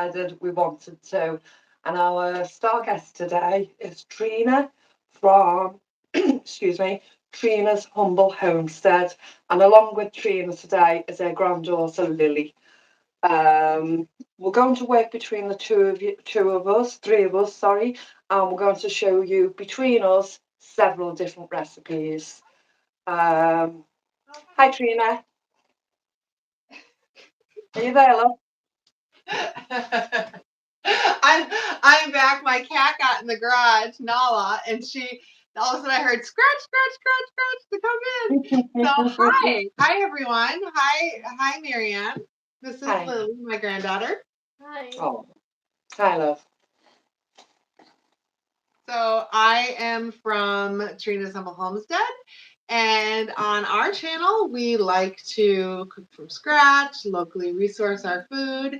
decided we wanted to. And our star guest today is Trina from, excuse me, Trina's Humble Homestead. And along with Trina today is her granddaughter Lily. Um, we're going to work between the three of us, sorry, and we're going to show you between us several different recipes. Hi Trina, are you there, love? I'm back. My cat got in the garage, Nala, and all of a sudden I heard scratch, scratch, scratch, scratch to come in. So hi everyone. Hi Marianne. This is Hi. Lily, my granddaughter. Hi. Oh, hi, love. So I am from Trina's Humble Homestead, and on our channel we like to cook from scratch, locally resource our food.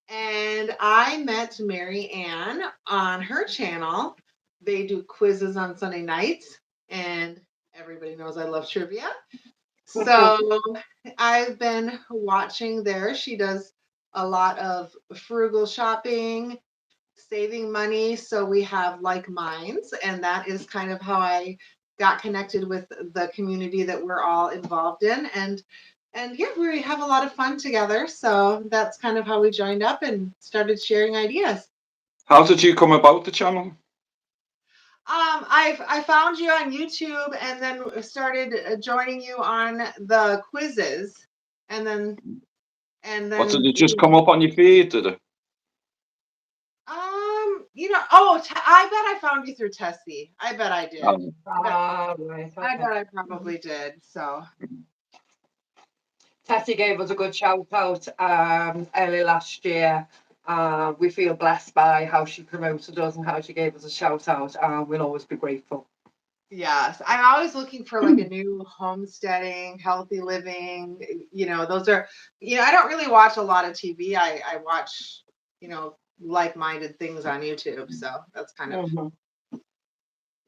And I met Mary Ann on her channel. They do quizzes on Sunday nights, and everybody knows I love trivia. So I've been watching there. She does a lot of frugal shopping, saving money. So we have like minds, and that is kind of how I got connected with the community that we're all involved in. And yeah, we have a lot of fun together. So that's kind of how we joined up and started sharing ideas. How did you come about the channel? I found you on YouTube and then started joining you on the quizzes, and then What, did it just come up on your feed, did it? I bet I found you through Tessie. I bet I did. Um, Right, okay. I bet I probably did. So Tessie gave us a good shout out early last year. We feel blessed by how she promoted us and how she gave us a shout out. We'll always be grateful. yes, I'm always looking for like a new homesteading, healthy living. Those are, I don't really watch a lot of TV. I watch, like-minded things on YouTube. So that's kind of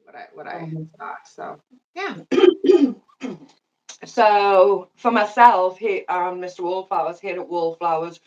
what I thought. So yeah. So for myself here, Mr. Wallflowers here at Wallflowers,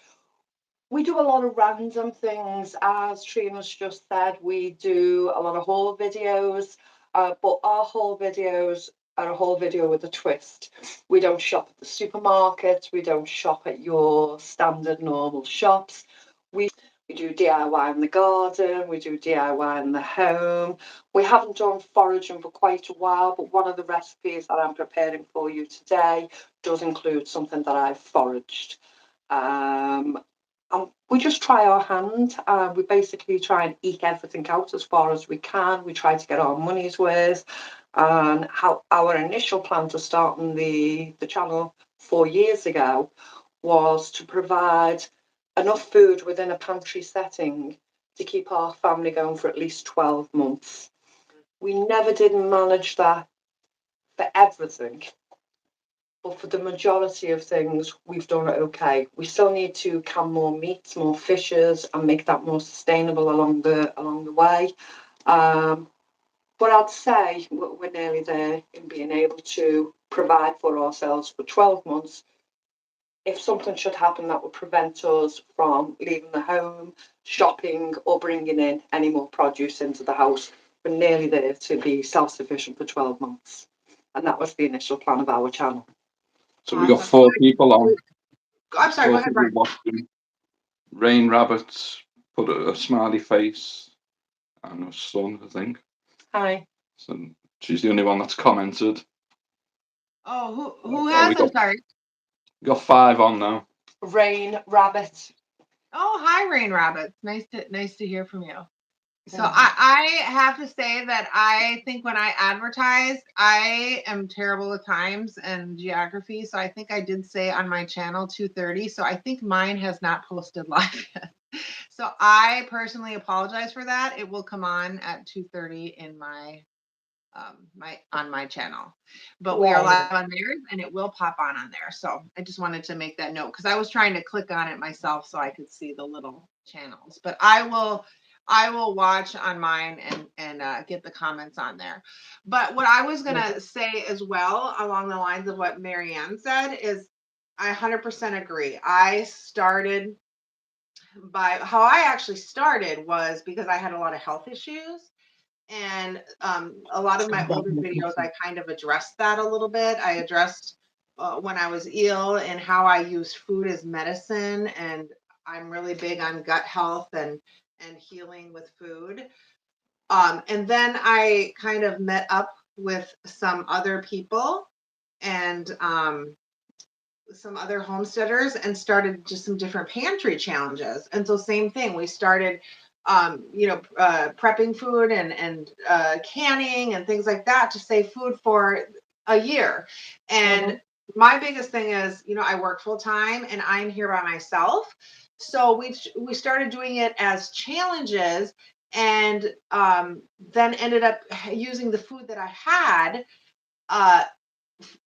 we do a lot of random things. As Trina's just said, we do a lot of haul videos, but our haul videos are a haul video with a twist. We don't shop at the supermarket. We don't shop at your standard normal shops. We do DIY in the garden. We do DIY in the home. We haven't done foraging for quite a while, but one of the recipes that I'm preparing for you today does include something that I've foraged. And we just try our hand. We basically try and eke everything out as far as we can. We try to get our money's worth. And how our initial plan to starting the channel 4 years ago was to provide enough food within a pantry setting to keep our family going for at least 12 months. We never did manage that for everything, but for the majority of things, we've done it okay. We still need to can more meats, more fishes, and make that more sustainable along the way. But I'd say we're nearly there in being able to provide for ourselves for 12 months. If something should happen that would prevent us from leaving the home, shopping, or bringing in any more produce into the house, we're nearly there to be self-sufficient for 12 months. And that was the initial plan of our channel. So we got 4 people on. I'm sorry, go ahead, Brian. Watching. Rain Rabbit put a smiley face and her son, I think. Hi. So she's the only one that's commented. Oh, who has? I'm sorry. We got 5 on now. Rain Rabbit. Oh, hi, Rain Rabbit. Nice to hear from you. So I have to say that I think when I advertise, I am terrible with times and geography. So I think I did say on my channel 2:30. So I think mine has not posted live yet. So I personally apologize for that. It will come on at 2:30 in my on my channel, but we are live on theirs and it will pop on there. So I just wanted to make that note because I was trying to click on it myself so I could see the little channels, but I will watch on mine and get the comments on there. But what I was gonna say as well along the lines of what Marianne said is I 100% agree. I started by how I actually started was because I had a lot of health issues. And a lot of my older videos, I kind of addressed that a little bit. I addressed when I was ill and how I use food as medicine. And I'm really big on gut health and healing with food. And then I kind of met up with some other people and some other homesteaders and started just some different pantry challenges. And so same thing, we started prepping food and canning and things like that to save food for a year. And my biggest thing is, I work full time and I'm here by myself. So we started doing it as challenges and then ended up using the food that I had uh,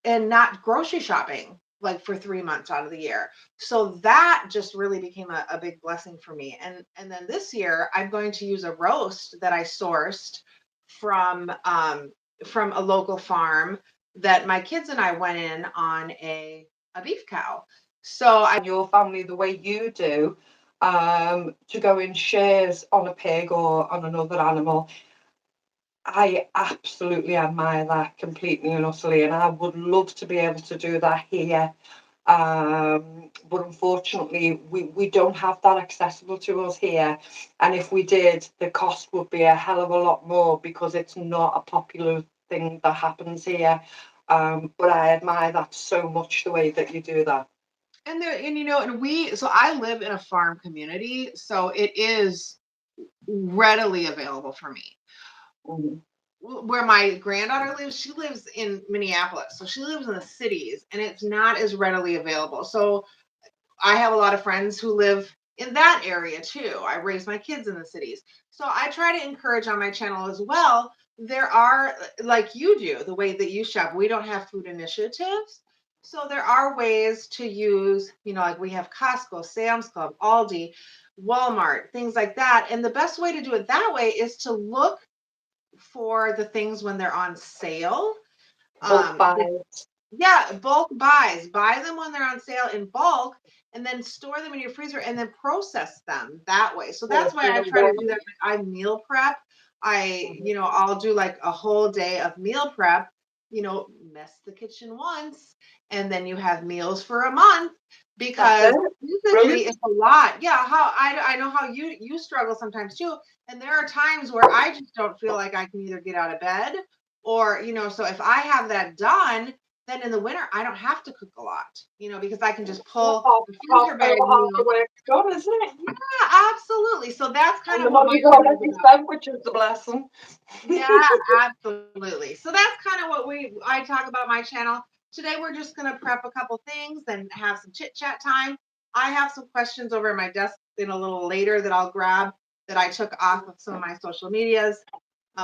and not grocery shopping like for 3 months out of the year. So that just really became a big blessing for me. And then this year I'm going to use a roast that I sourced from a local farm that my kids and I went in on a beef cow. So I And your family the way you do, to go in shares on a pig or on another animal. I absolutely admire that completely and utterly, and I would love to be able to do that here. But unfortunately, we don't have that accessible to us here. And if we did, the cost would be a hell of a lot more because it's not a popular thing that happens here. But I admire that so much, the way that you do that. and there and so I live in a farm community, so it is readily available for me. Mhm. Where my granddaughter lives, she lives in Minneapolis. So she lives in the cities and it's not as readily available. So I have a lot of friends who live in that area too. I raise my kids in the cities. So I try to encourage on my channel as well. There are, like you do, the way that you shop, we don't have food initiatives. So there are ways to use, like we have Costco, Sam's Club, Aldi, Walmart, things like that. And the best way to do it that way is to look for the things when they're on sale. Bulk They buys. Yeah, bulk buys. Buy them when they're on sale in bulk and then store them in your freezer and then process them that way. So that's why I try to do that. Like, I meal prep. I'll do like a whole day of meal prep, mess the kitchen once, and then you have meals for a month That's because it. physically Brilliant. it's a lot. Yeah, how I know how you struggle sometimes too. And there are times where I just don't feel like I can either get out of bed or, so if I have that done, then in the winter I don't have to cook a lot, because I can just pull the freezer Half bag the meal. work done, isn't it? Yeah, absolutely. So that's kind And the of what my money's channel is already about. spent, which is the blessing. Yeah, absolutely. So that's kind of what I talk about my channel. Today we're just going to prep a couple things and have some chit chat time. I have some questions over at my desk in a little later that I'll grab that I took off of some of my social medias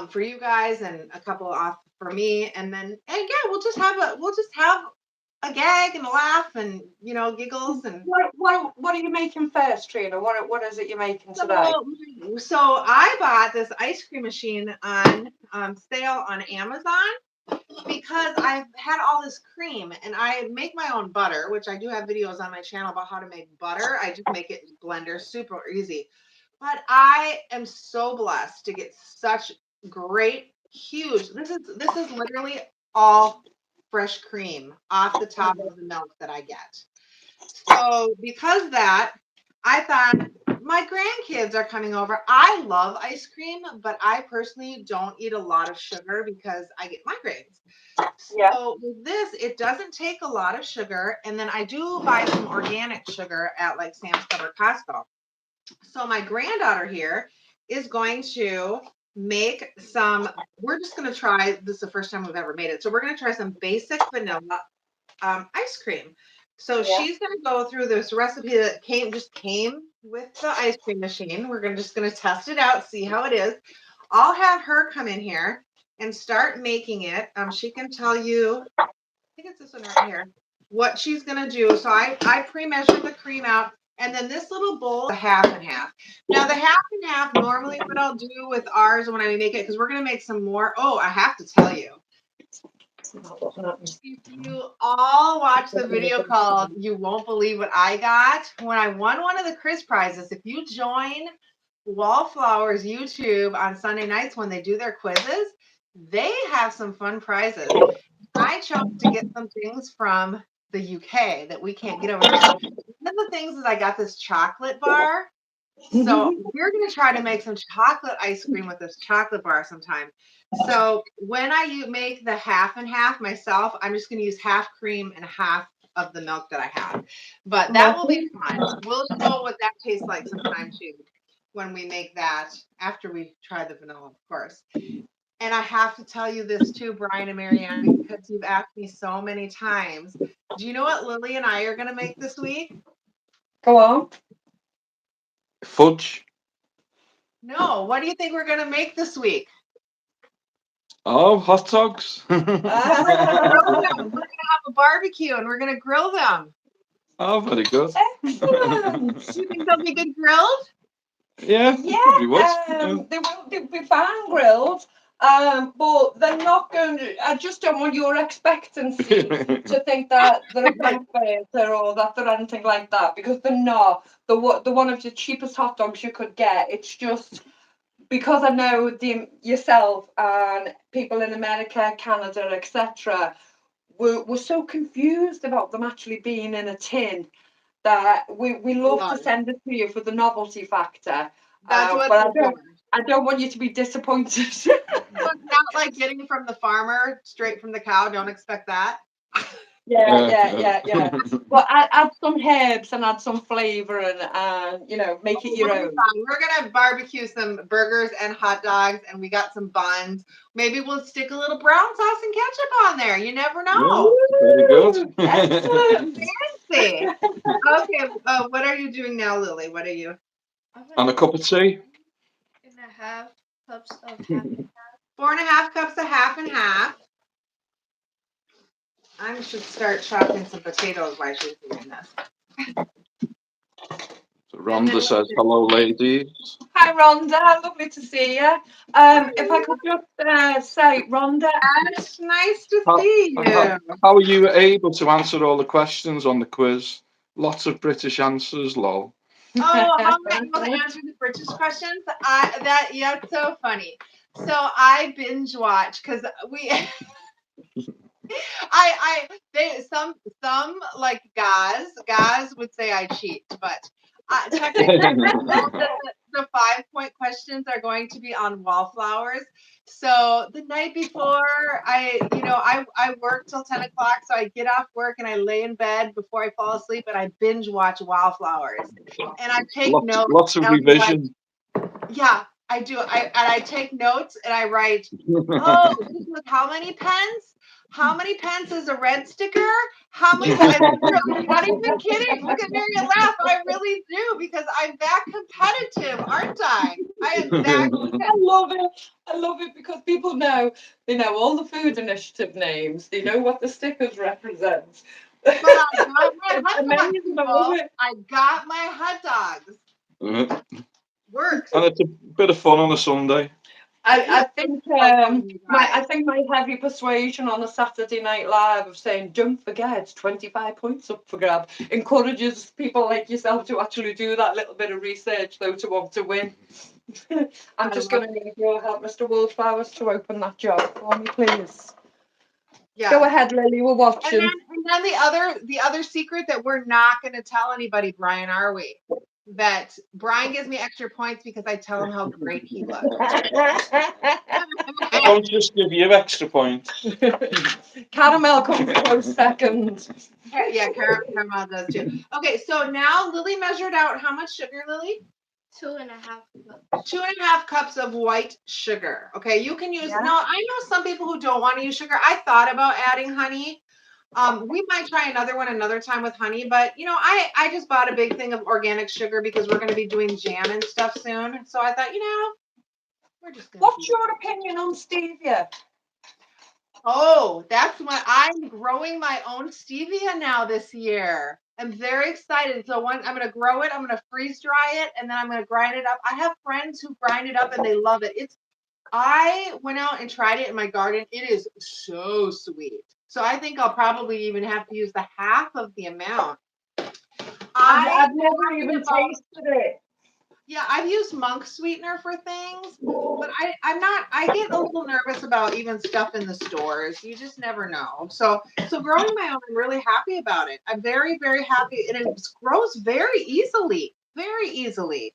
for you guys and a couple off for me. And yeah, we'll just have a gag and a laugh and giggles and What are you making first, Trina? What is it you're making today? so I bought this ice cream machine on sale on Amazon because I've had all this cream and I make my own butter, which I do have videos on my channel about how to make butter. I just make it in blender, super easy. But I am so blessed to get such great, huge. This is literally all fresh cream off the top of the milk that I get. So because of that, I thought my grandkids are coming over. I love ice cream, but I personally don't eat a lot of sugar because I get migraines. Yeah. So with this, it doesn't take a lot of sugar. And then I do buy some organic sugar at like Sam's Club or Costco. So my granddaughter here is going to make we're just going to try, this is the first time we've ever made it. So we're going to try some basic vanilla ice cream. So Yeah. she's going to go through this recipe that came with the ice cream machine. We're just going to test it out, see how it is. I'll have her come in here and start making it. She can tell you, I think it's this one right here, what she's going to do. So I pre-measured the cream out. And then this little bowl, a half and half. Now the half and half, normally what I'll do with ours when I make it, because we're going to make some more. Oh, I have to tell you, If you all watch the video called You Won't Believe What I Got, when I won one of the Chris prizes, if you join Wallflowers YouTube on Sunday nights when they do their quizzes, they have some fun prizes. I chose to get some things from the UK that we can't get over here. So one of the things is I got this chocolate bar. So we're going to try to make some chocolate ice cream with this chocolate bar sometime. So when I make the half and half myself, I'm just going to use half cream and half of the milk that I have. But that will be fun. We'll show what that tastes like sometime too when we make that after we try the vanilla, of course. And I have to tell you this too, Brian and Marianne, because you've asked me so many times. Do you know what Lily and I are going to make this week? Go on. Fudge. No. What do you think we're going to make this week? Oh, hot dogs. We're going to have a barbecue and we're going to grill them. Oh, very good. Excellent. Do you think they'll be good grilled? Yeah, probably would. They'll be fine grilled. But they're not going to. I just don't want your expectancy to think that they're a frankfurter or that they're anything like that, because they're not. They're one of the cheapest hot dogs you could get. It's just because I know yourself and people in America, Canada, etc. We're so confused about them actually being in a tin that we love to send it to you for the novelty factor. That's what But I don't want you to be disappointed. So it's not like getting from the farmer straight from the cow. Don't expect that. Yeah. But add some herbs and add some flavour and make it your own. We're gonna barbecue some burgers and hot dogs, and we got some buns. Maybe we'll stick a little brown sauce and ketchup on there. You never know. Very good. Excellent. Fancy. Okay. What are you doing now, Lily? What are you? And a cup of tea. 4.5 cups of half and half. 4.5 cups of half and half. I should start chopping some potatoes while she's doing this. So Rhonda says, hello, ladies. Hi, Rhonda. Lovely to see you. If I could just say, Rhonda. It's nice to see you. How are you able to answer all the questions on the quiz? Lots of British answers, lol. Oh, how am I able to answer the British questions? That's so funny. So I binge watch because some like guys would say I cheat, but technically the 5-point questions are going to be on wallflowers. So the night before, I work till 10 o'clock, so I get off work and I lay in bed before I fall asleep and I binge watch wallflowers, and I take notes. Lots of revision. Yeah, I do. I take notes and I write. Oh, this was how many pence? How many pence is a red sticker? How many? I'm not even kidding. Look at Mary and laugh. I really do, because I'm that competitive, aren't I? I am that. I love it. I love it because people know. They know all the food initiative names. They know what the stickers represent. But I got my hot dogs. Amazing. I love it. I got my hot dogs. Works. And it's a bit of fun on a Sunday. I think my heavy persuasion on a Saturday Night Live of saying don't forget 25 points up for grab encourages people like yourself to actually do that little bit of research, though, to want to win. I'm just going to need your help, Mr. Wallflowers, to open that jar for me, please. Yeah. Go ahead, Lily. We're watching. And then the other secret that we're not going to tell anybody, Brian, are we? That Brian gives me extra points because I tell him how great he looks. I don't just give you extra points. Caramel comes close second. Yeah, caramel does too. Okay, so now Lily measured out how much sugar, Lily? 2.5 cups. 2.5 cups of white sugar. Okay, you can use. Yeah. Now, I know some people who don't want to use sugar. I thought about adding honey. We might try another one another time with honey, but I just bought a big thing of organic sugar because we're going to be doing jam and stuff soon. So I thought, we're just going to. What's your opinion on stevia? Oh, that's when I'm growing my own stevia now this year. I'm very excited. So I'm going to grow it. I'm going to freeze dry it, and then I'm going to grind it up. I have friends who grind it up and they love it. It's I went out and tried it in my garden. It is so sweet. So I think I'll probably even have to use the half of the amount. I've never even tasted it. Yeah, I've used monk sweetener for things, but I'm not. I get a little nervous about even stuff in the stores. You just never know. So growing my own, I'm really happy about it. I'm very, very happy, and it grows very easily, very easily.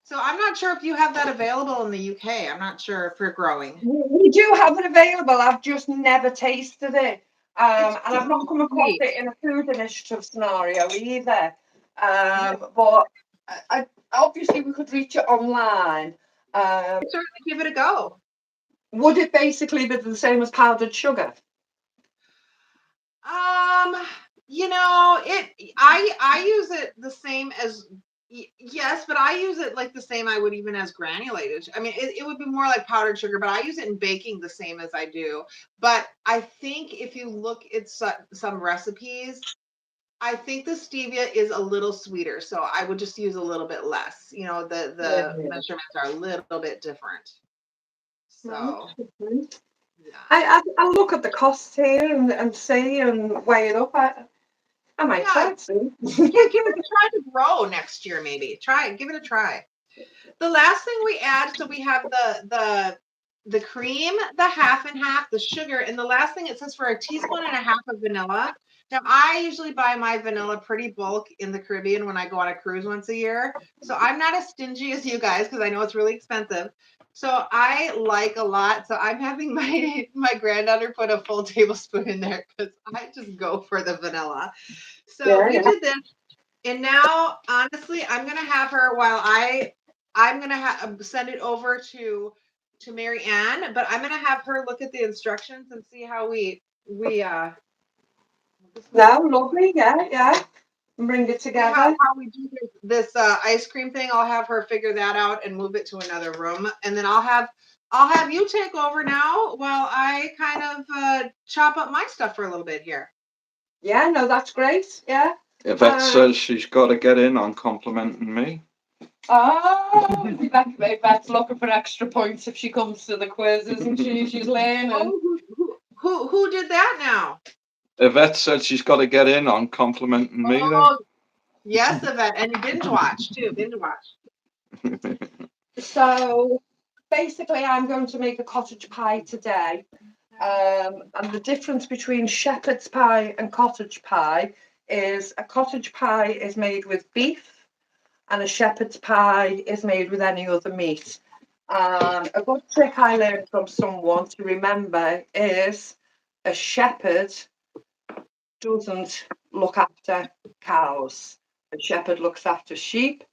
So I'm not sure if you have that available in the UK. I'm not sure if you're growing. We do have it available. I've just never tasted it. And I've not come across Sweet. it in a food initiative scenario either. But obviously we could reach it online. Certainly give it a go. Would it basically be the same as powdered sugar? I use it the same as yes, but I use it like the same I would even as granulated. I mean, it would be more like powdered sugar, but I use it in baking the same as I do. But I think if you look at some recipes, I think the stevia is a little sweeter, so I would just use a little bit less. The Yeah. measurements are a little bit different. So yeah. I'll look at the costs here and see and weigh it up. I might try Yeah, it soon. yeah, give it a try to grow next year, maybe. Try it, give it a try. The last thing we add, so we have the cream, the half and half, the sugar, and the last thing it says for a teaspoon and a half of vanilla. Now I usually buy my vanilla pretty bulk in the Caribbean when I go on a cruise once a year. So I'm not as stingy as you guys because I know it's really expensive. So I like a lot. So I'm having my granddaughter put a full tablespoon in there because I just go for the vanilla. So Yeah, we yeah. did this, and now honestly, I'm gonna have her I'm gonna send it over to Mary Ann, but I'm gonna have her look at the instructions and see how we No, lovely. Yeah, yeah. And bring it see how together. we do this ice cream thing. I'll have her figure that out and move it to another room, and then I'll have you take over now while I kind of chop up my stuff for a little bit here. Yeah, no, that's great. Yeah. Yvette says she's got to get in on complimenting me. Oh, Yvette's looking for extra points if she comes to the quiz, isn't she? She's learning. Oh, who did that now? Yvette said she's got to get in on complimenting me Oh, yes, Yvette, and binge watch too. Binge watch. then. So basically, I'm going to make a cottage pie today. And the difference between shepherd's pie and cottage pie is a cottage pie is made with beef and a shepherd's pie is made with any other meat. A good trick I learned from someone to remember is a shepherd doesn't look after cows. A shepherd looks after sheep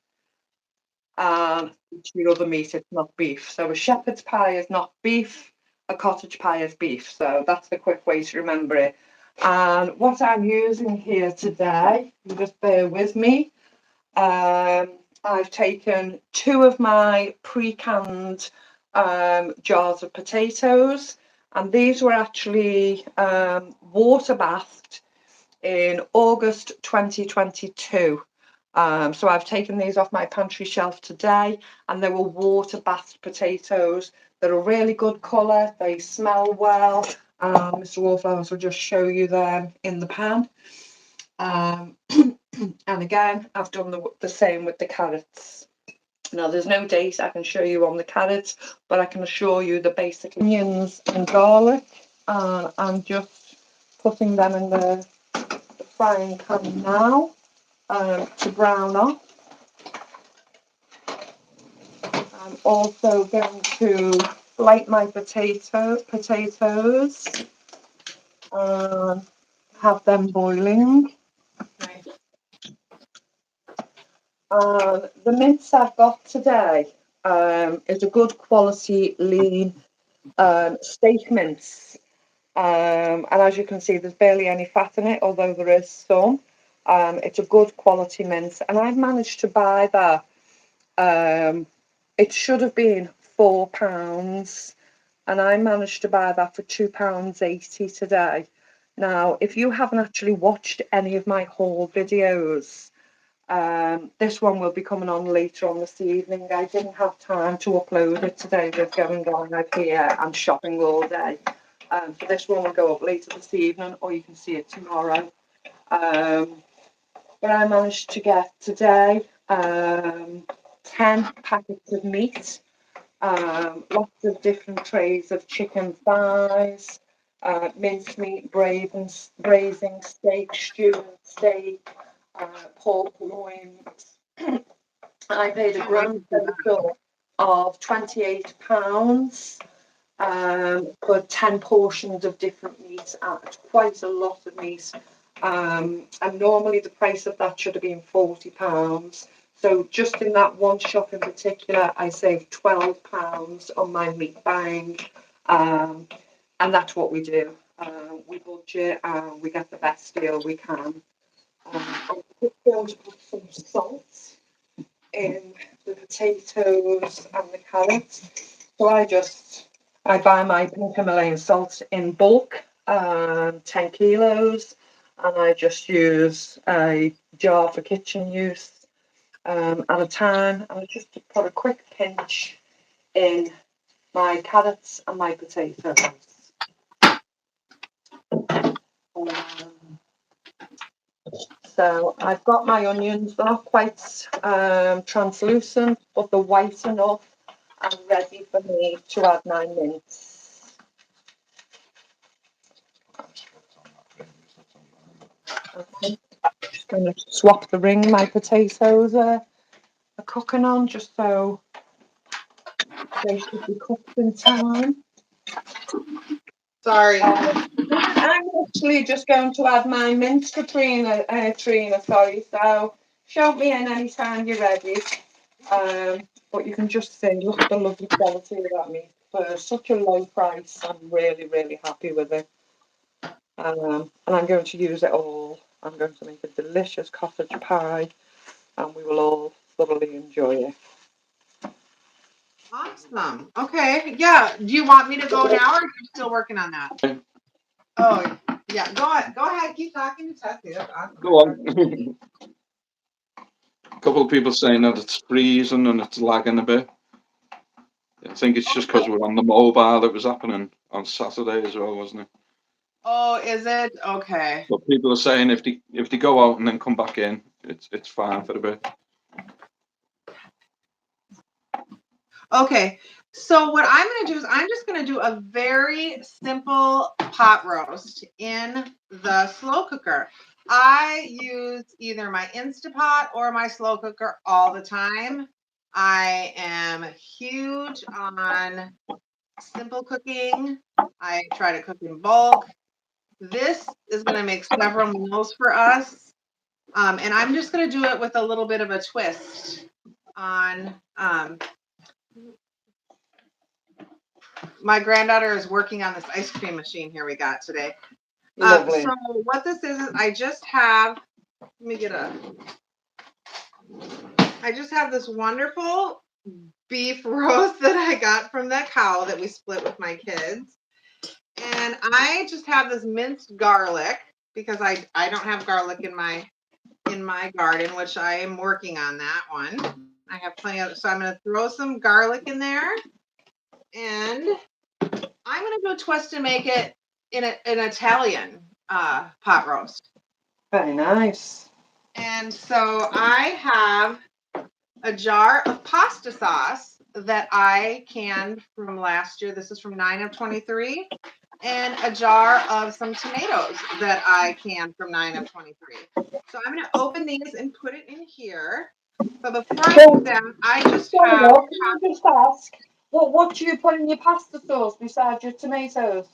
and the other meat is not beef. So a shepherd's pie is not beef, a cottage pie is beef. So that's the quick way to remember it. And what I'm using here today, you just bear with me. I've taken 2 of my pre-canned jars of potatoes, and these were actually water bathed in August 2022. So I've taken these off my pantry shelf today, and they were water bathed potatoes. They're a really good colour, they smell well. Mr. Wallflowers will just show you them in the pan. And again, I've done the same with the carrots. Now, there's no date I can show you on the carrots, but I can assure you the basic onions and garlic. And I'm just putting them in the frying pan now to brown up. I'm also going to flake my potatoes and have them boiling. Right. The mince I've got today is a good quality lean steak mince. And as you can see, there's barely any fat in it, although there is some. It's a good quality mince, and I've managed to buy that. It should have been £4, and I managed to buy that for £2.80 today. Now, if you haven't actually watched any of my haul videos, This one will be coming on later on this evening. I didn't have time to upload it today with going down live here and shopping all day. So this one will go up later this evening, or you can see it tomorrow. But I managed to get today 10 packets of meat, lots of different trays of chicken thighs, mincemeat, braising steak, stewed steak, pork loins. I paid a Can't wait to grand do that. total of £28 for 10 portions of different meat, and quite a lot of meat. And normally the price of that should have been £40. So just in that one shop in particular, I saved £12 on my meat buying. And that's what we do. We budget and we get the best deal we can. I'm just going to put some salt in the potatoes and the carrots. So I buy my pink Himalayan salt in bulk, 10 kilos, and I just use a jar for kitchen use at a time. And I just put a quick pinch in my carrots and my potatoes. So I've got my onions. They're not quite translucent, but they're white enough and ready for me to add my mince. Okay. Just going to swap the ring my potatoes are cooking on, just so they should be cooked in time. Sorry. I'm actually just going to add my mince to Trina, sorry. So shout me in anytime you're ready. But you can just see, look at the lovely quality of that meat. For such a low price, I'm really, really happy with it. And I'm going to use it all. I'm going to make a delicious cottage pie, and we will all thoroughly enjoy it. Awesome. Okay. Yeah. Do you want me to go now, or are you still working on that? Oh, yeah. Go ahead. Go ahead. Keep talking to Tessie. That's awesome. Go on. A couple of people saying that it's freezing and it's lagging a bit. I think it's just because we're on the mobile. It was happening on Saturday as well, wasn't it? Oh, is it? Okay. But people are saying if they go out and then come back in, it's fine for a bit. Okay. So what I'm going to do is I'm just going to do a very simple pot roast in the slow cooker. I use either my Instapot or my slow cooker all the time. I am huge on simple cooking. I try to cook in bulk. This is going to make several meals for us. And I'm just going to do it with a little bit of a twist on my granddaughter is working on this ice cream machine here we got today. Lovely. So what this is I just have, I just have this wonderful beef roast that I got from that cow that we split with my kids. And I just have this minced garlic because I don't have garlic in my garden, which I am working on that one. I have plenty of, so I'm going to throw some garlic in there. And I'm going to do a twist and make it in an Italian pot roast. Very nice. And so I have a jar of pasta sauce that I canned from last year. This is from 9 of 23. And a jar of some tomatoes that I canned from 9 of 23. So I'm going to open these and put it in here. But before I do that, I just Sorry, have... Rob, can I just ask, what do you put in your pasta sauce besides your tomatoes?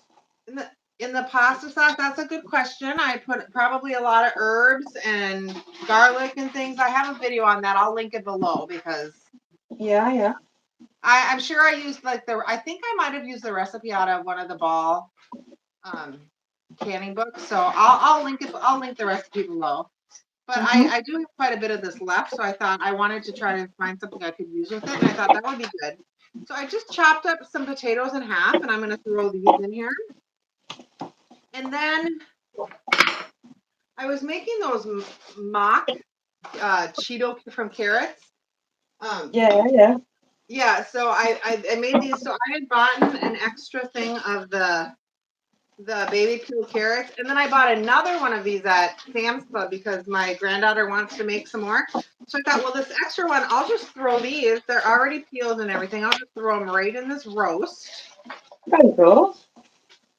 In the pasta sauce, that's a good question. I put probably a lot of herbs and garlic and things. I have a video on that. I'll link it below because Yeah. I'm sure I used I think I might have used the recipe out of one of the Ball canning books. So I'll link it. I'll link the recipe below. But I do have quite a bit of this left, so I thought I wanted to try to find something I could use with it, and I thought that would be good. So I just chopped up some potatoes in half, and I'm going to throw these in here. And then I was making those mock Cheeto from carrots. Yeah. Yeah, so I made these. So I had bought an extra thing of the baby peel carrots, and then I bought another one of these at Sam's Club because my granddaughter wants to make some more. So I thought, well, this extra one, I'll just throw these. They're already peeled and everything. I'll just throw them right in this roast. Very good.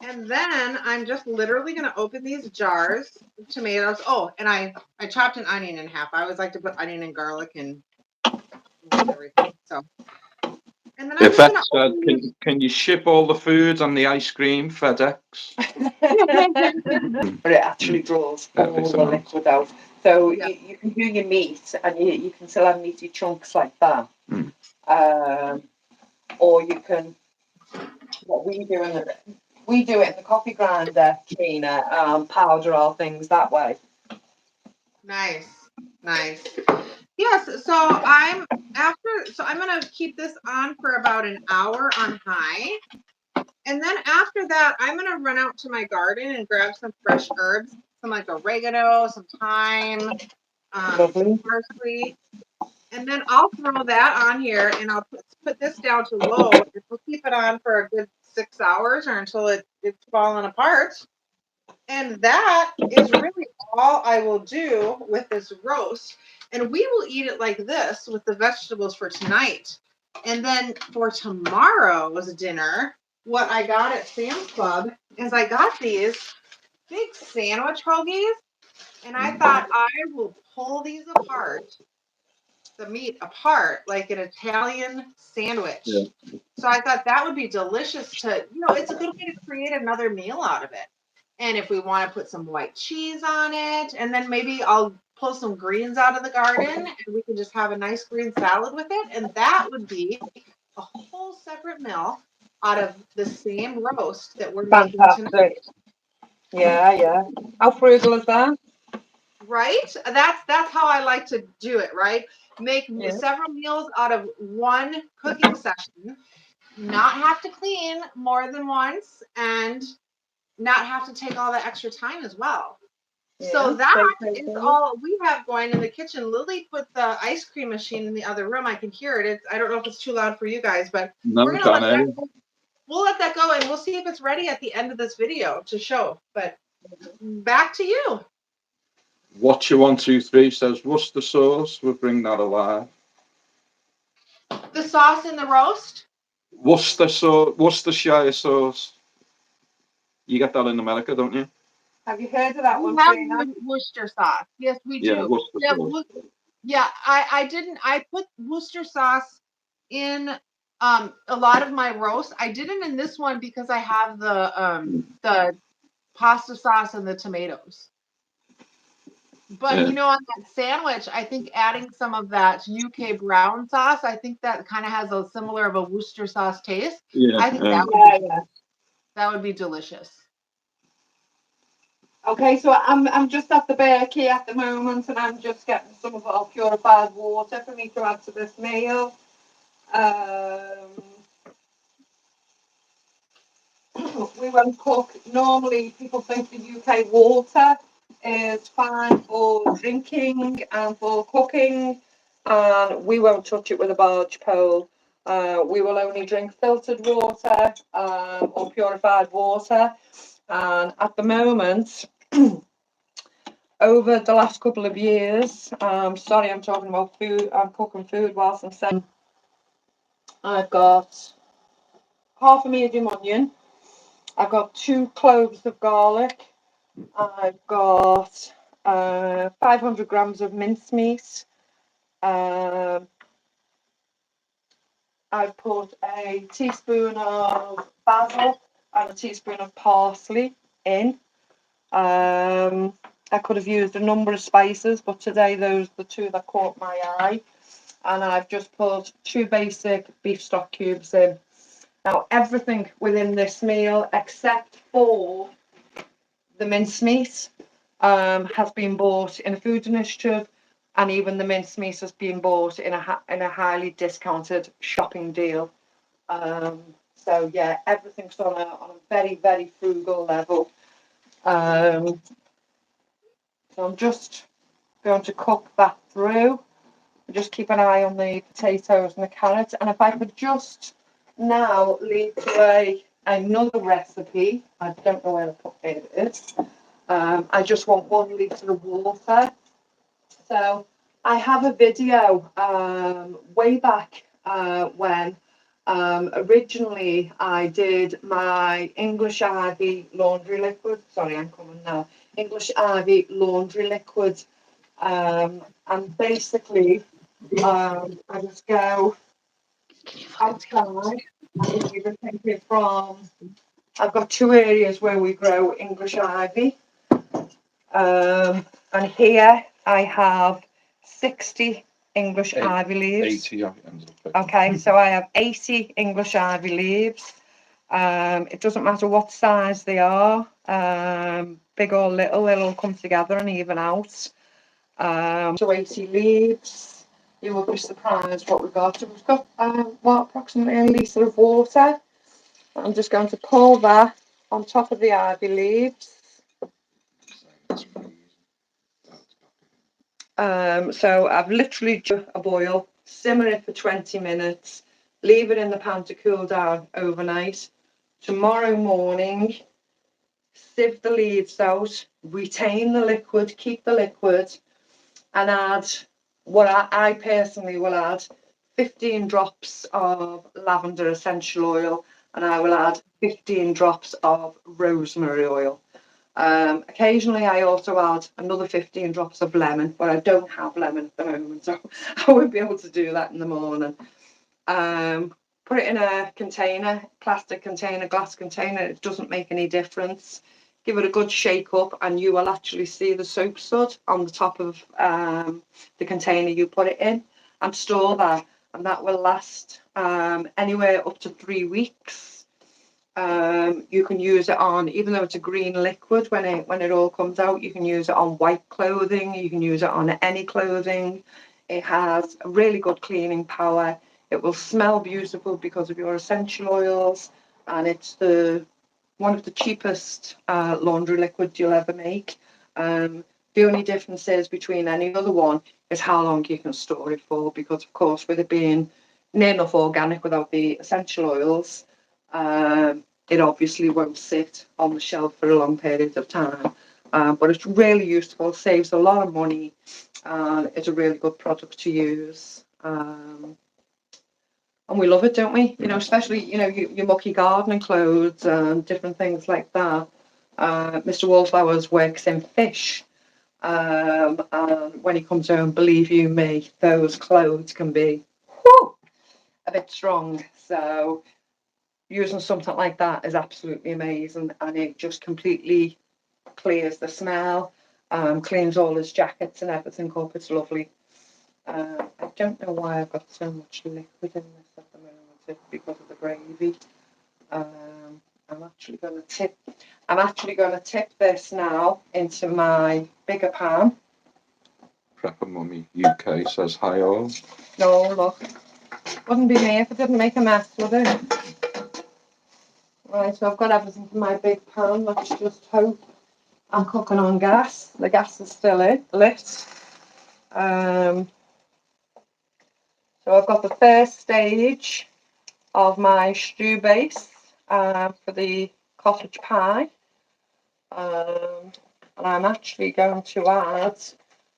And then I'm just literally going to open these jars of tomatoes. Oh, and I chopped an onion in half. I always like to put onion and garlic and everything. So, and then I'm If just going that to said, open these. can you ship all the food and the ice cream FedEx? But it actually draws all Everything the else. liquid out. So Yeah. you can do your meat and you can still have meaty chunks like that. Mm. Or you can, what we do we do it in the coffee grinder, Trina, powder all things that way. Nice. Yes, so I'm gonna keep this on for about an hour on high. And then after that, I'm gonna run out to my garden and grab some fresh herbs, some like oregano, some thyme, some Lovely. parsley. And then I'll throw that on here and I'll put this down to low and we'll keep it on for a good 6 hours or until it's falling apart. And that is really all I will do with this roast. And we will eat it like this with the vegetables for tonight. And then for tomorrow's dinner, what I got at Sam's Club is I got these big sandwich hoagies. And I thought I will pull these apart, the meat apart, like an Italian sandwich. Yeah. So I thought that would be delicious it's a good way to create another meal out of it. And if we want to put some white cheese on it, and then maybe I'll pull some greens out of the garden and we can just have a nice green salad with it. And that would be a whole separate meal out of the same roast that we're making tonight. Fantastic. Yeah. How frugal is that? Right? That's how I like to do it, right? Make Yeah. several meals out of one cooking session, not have to clean more than once, and not have to take all that extra time as well. So that is all we have going in the kitchen. Lily put the ice cream machine in the other room. I can hear it. I don't know if it's too loud for you guys, but No, we're gonna let Donna. that go. We'll let that go and we'll see if it's ready at the end of this video to show. But back to you. Watcher 123 says Worcester sauce would bring that alive. The sauce in the roast. Worcestershire sauce. You get that in America, don't you? Have you heard of that We one, have Trina? Worcester sauce. Yes, we Yeah, do. Worcester Yeah, sauce. yeah. I didn't. I put Worcester sauce in a lot of my roast. I didn't in this one because I have the pasta sauce and the tomatoes. But Yeah. on that sandwich, I think adding some of that UK brown sauce, I think that kind of has a similar of a Worcester sauce taste. Yeah. I think that would be delicious. Okay, so I'm just at the bakery at the moment, and I'm just getting some of our purified water for me to add to this meal. We won't cook. Normally, people think the UK water is fine for drinking and for cooking, and we won't touch it with a barge pole. We will only drink filtered water or purified water. And at the moment, over the last couple of years, sorry, I'm talking about food. I'm cooking food whilst I'm saying I've got half a medium onion. I've got 2 cloves of garlic. I've got 500 grams of mincemeat. I've put a teaspoon of basil and a teaspoon of parsley in. I could have used a number of spices, but today those are the 2 that caught my eye. And I've just put 2 basic beef stock cubes in. Now, everything within this meal, except for the mincemeat, has been bought in a food initiative, and even the mincemeat has been bought in a highly discounted shopping deal. So yeah, everything's on a very, very frugal level. So I'm just going to cook that through. Just keep an eye on the potatoes and the carrots. And if I could just now lead away another recipe, I don't know where the pocket is. I just want 1 litre of water. So I have a video way back when originally I did my English Ivy laundry liquid. Sorry, I'm coming now. English Ivy laundry liquid. And basically, I just go outside. I can even take it from. I've got 2 areas where we grow English ivy. And here I have 60 English ivy leaves. 80, I ended up. Okay, so I have 80 English ivy leaves. It doesn't matter what size they are, big or little, they'll all come together and even out. So 80 leaves. You will be surprised what we've got. So we've got approximately a litre of water. I'm just going to pour that on top of the ivy leaves. So I've literally just a boil, simmer it for 20 minutes, leave it in the pan to cool down overnight. Tomorrow morning, sieve the leaves out, retain the liquid, keep the liquid, and add what I personally will add 15 drops of lavender essential oil, and I will add 15 drops of rosemary oil. Occasionally I also add another 15 drops of lemon, but I don't have lemon at the moment, so I won't be able to do that in the morning. Put it in a container, plastic container, glass container, it doesn't make any difference. Give it a good shake up and you will actually see the soap sud on the top of the container you put it in, and store that, and that will last anywhere up to 3 weeks. You can use it on, even though it's a green liquid, when it all comes out, you can use it on white clothing, you can use it on any clothing. It has a really good cleaning power. It will smell beautiful because of your essential oils, and it's one of the cheapest laundry liquids you'll ever make. The only difference is between any other one is how long you can store it for, because of course with it being near enough organic without the essential oils, it obviously won't sit on the shelf for a long period of time. But it's really useful, saves a lot of money, and it's a really good product to use. And we love it, don't we? You know, especially, you know, your mucky gardening clothes and different things like that. Mr. Wallflowers works in fish. And when he comes home, believe you me, those clothes can be a bit strong. So using something like that is absolutely amazing, and it just completely clears the smell, cleans all his jackets and everything up. It's lovely. I don't know why I've got so much liquid in this at the moment. It's because of the gravy. I'm actually going to tip this now into my bigger pan. Prepper Mummy UK says hi all. No, look, wouldn't be me if I didn't make a mess, would it? Right, so I've got everything in my big pan. Let's just hope I'm cooking on gas. The gas is still lit. So I've got the first stage of my stew base for the cottage pie. And I'm actually going to add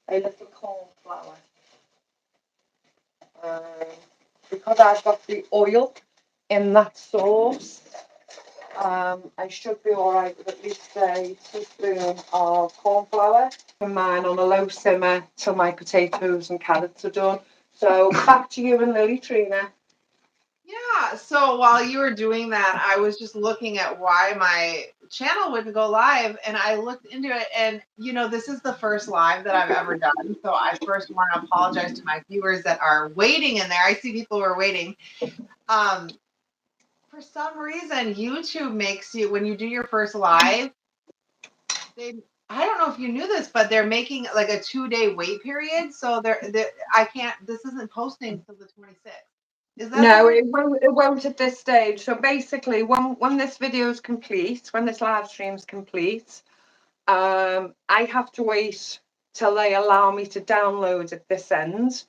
a little corn flour. Because I've got the oil in that sauce, I should be alright with at least a teaspoon of corn flour. And mine on a low simmer till my potatoes and carrots are done. So back to you and Lily, Trina. Yeah, so while you were doing that, I was just looking at why my channel wouldn't go live, and I looked into it, and you know, this is the first live that I've ever done, so I first want to apologize to my viewers that are waiting in there. I see people who are waiting. For some reason, YouTube makes you, when you do your first live, I don't know if you knew this, but they're making like a 2-day wait period, so I can't, this isn't posting until the 26th. Is that No, it won't at this stage. So basically, when this video is complete, when this live stream is complete, I have to wait till they allow me to download at this end.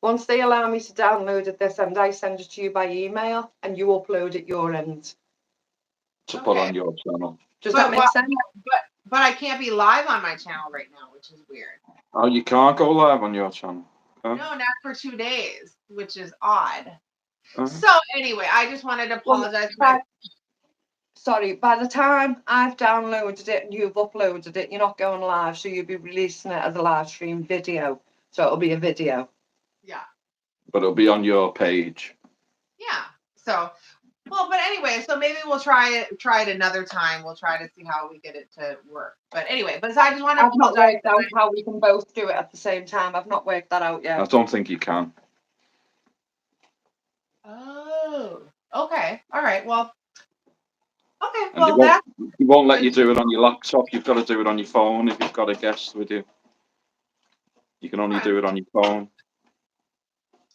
Once they allow me to download at this end, I send it to you by email and you upload at your end. To put Okay. on your channel. Does But that make sense? But I can't be live on my channel right now, which is weird. Oh, you can't go live on your channel. Huh? No, not for 2 days, which is odd. Huh? So anyway, I just wanted to Well, apologize. by the time I've downloaded it and you've uploaded it, you're not going live, so you'll be releasing it as a live stream video. So it'll be a video. Yeah. But it'll be on your page. Yeah. So, well, but anyway, so maybe we'll try it another time. We'll try to see how we get it to work. But anyway, but I just want to I've not apologize. worked out how we can both do it at the same time. I've not worked that out I yet. don't think you can. Oh, okay. All right. Well, okay. And Well, that's they won't let you do it on your laptop. You've got to do it on your phone if you've got a guest with you. You can only do it on your phone.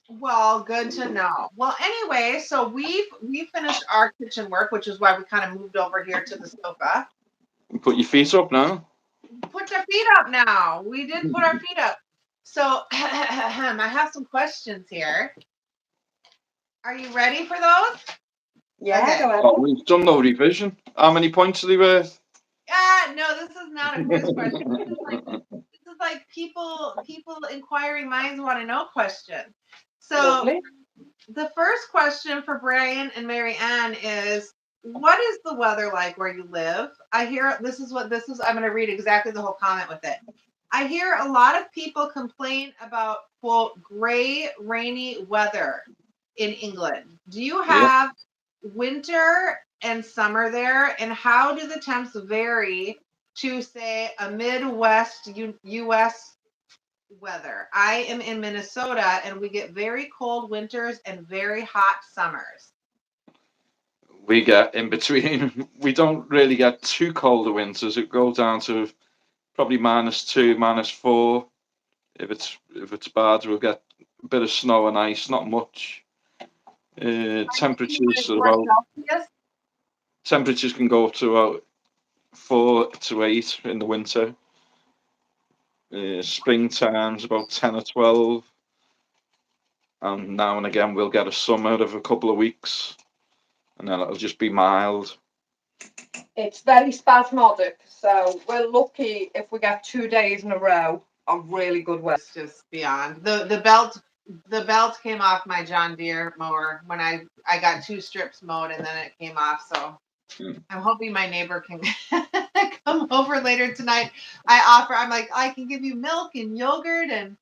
well, good to know. Well, anyway, so we finished our kitchen work, which is why we kind of moved over here to the sofa. Put your feet up now. Put your feet up now. We did put our feet up. So I have some questions here. Are you ready for those? Yeah, Okay. go ahead. Oh, we've done no revision. How many points are they worth? No, this is not a quiz question. This is like people inquiring minds want to know question. So Lovely. the first question for Brian and Mary Ann is, what is the weather like where you live? I hear this is. I'm going to read exactly the whole comment with it. I hear a lot of people complain about, quote, gray, rainy weather in England. Do you have winter and summer there? And how do the temps vary to, say, a Midwest U.S. weather? I am in Minnesota and we get very cold winters and very hot summers. We get in between. We don't really get too cold of winters. It goes down to probably -2, -4. If it's bad, we'll get a bit of snow and ice, not much. Temperatures can go up to about 4 to 8 in the winter. Springtime's about 10 or 12. And now and again we'll get a summer of a couple of weeks, and then it'll just be mild. It's very spasmodic, so we're lucky if we get 2 days in a row of really good weather. It's just beyond. The belt came off my John Deere mower when I got 2 strips mowed and then it came off. So I'm hoping my neighbor can come over later tonight. I'm like, I can give you milk and yogurt and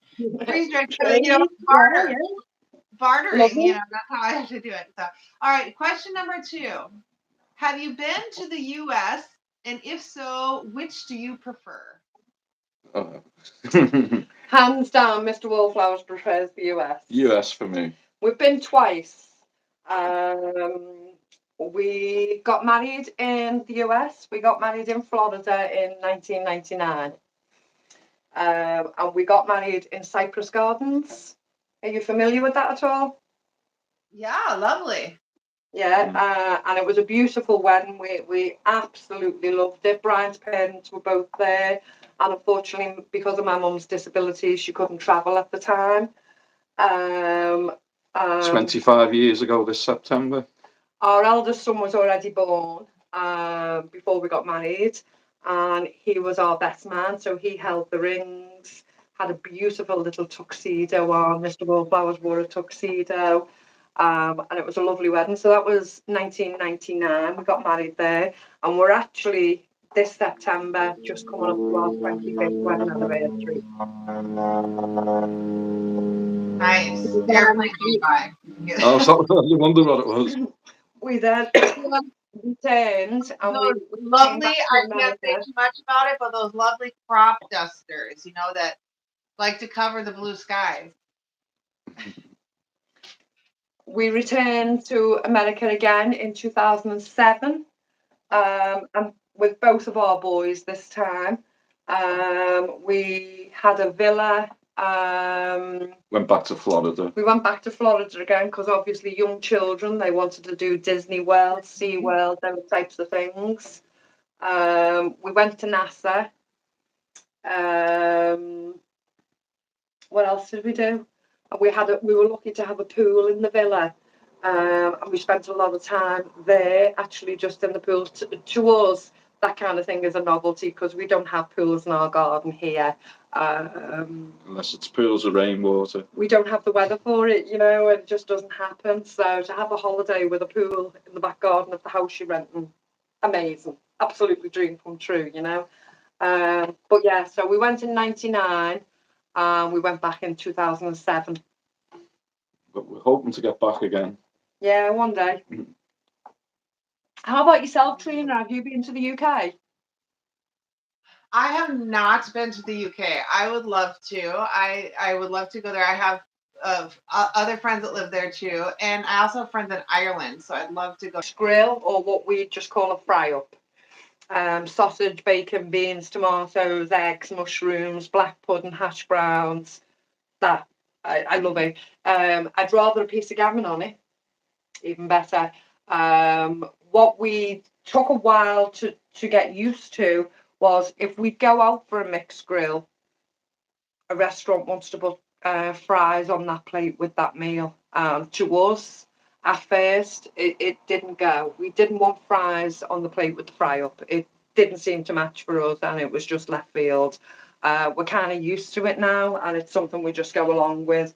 freeze dried, barter. Yeah. Bartering, Lovely. that's how I have to do it. So, all right, question number 2. Have you been to the U.S.? And if so, which do you prefer? Hands down, Mr. Wallflowers prefers the US. US for me. We've been twice. We got married in the US. We got married in Florida in 1999. And we got married in Cypress Gardens. Are you familiar with that at all? Yeah, lovely. Yeah, and it was a beautiful wedding. We absolutely loved it. Brian's parents were both there, and unfortunately, because of my mum's disability, she couldn't travel at the time. 25 years ago this September. Our eldest son was already born before we got married, and he was our best man, so he held the rings, had a beautiful little tuxedo on. Mr. Wallflowers wore a tuxedo. And it was a lovely wedding. So that was 1999. We got married there, and we're actually this September just coming up to our 25th wedding anniversary. Nice. Airplane came by. Oh, so I wonder what it was. We then returned, and Those we lovely, came back to I can't say America. too much about it, but those lovely crop dusters, that like to cover the blue skies. We returned to America again in 2007, and with both of our boys this time. We had a villa. Went back to Florida. We went back to Florida again because obviously young children, they wanted to do Disney World, Sea World, those types of things. We went to NASA. What else did we do? And we were lucky to have a pool in the villa. And we spent a lot of time there, actually, just in the pool. To us, that kind of thing is a novelty because we don't have pools in our garden here. Unless it's pools of rainwater. We don't have the weather for it, it just doesn't happen. So to have a holiday with a pool in the back garden of the house you're renting, amazing, absolutely dream come true. But yeah, so we went in '99, and we went back in 2007. But we're hoping to get back again. Yeah, one day. How about yourself, Trina? Have you been to the UK? I have not been to the UK. I would love to. I would love to go there. I have other friends that live there too, and I also have friends in Ireland, so I'd love to go. Grill, or what we just call a fry up. Sausage, bacon, beans, tomatoes, eggs, mushrooms, black pudding, hash browns. That I love it. I'd rather a piece of gammon on it, even better. What we took a while to get used to was if we go out for a mixed grill, a restaurant wants to put fries on that plate with that meal. To us, at first, it didn't go. We didn't want fries on the plate with the fry up. It didn't seem to match for us, and it was just left field. We're kind of used to it now, and it's something we just go along with.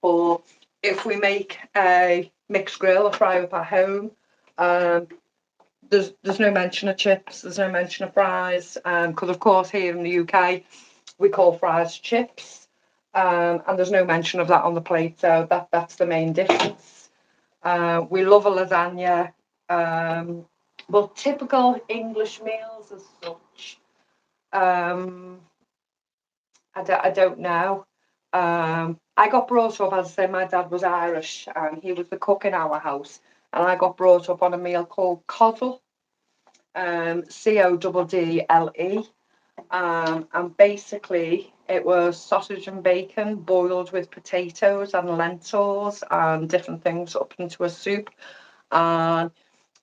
Or if we make a mixed grill, a fry up at home, there's no mention of chips, there's no mention of fries, because of course here in the UK we call fries chips, and there's no mention of that on the plate, so that's the main difference. We love a lasagna, but typical English meals as such, I don't know. I got brought up, as I say, my dad was Irish and he was the cook in our house, and I got brought up on a meal called coddle, Coddle. And basically it was sausage and bacon boiled with potatoes and lentils and different things up into a soup. And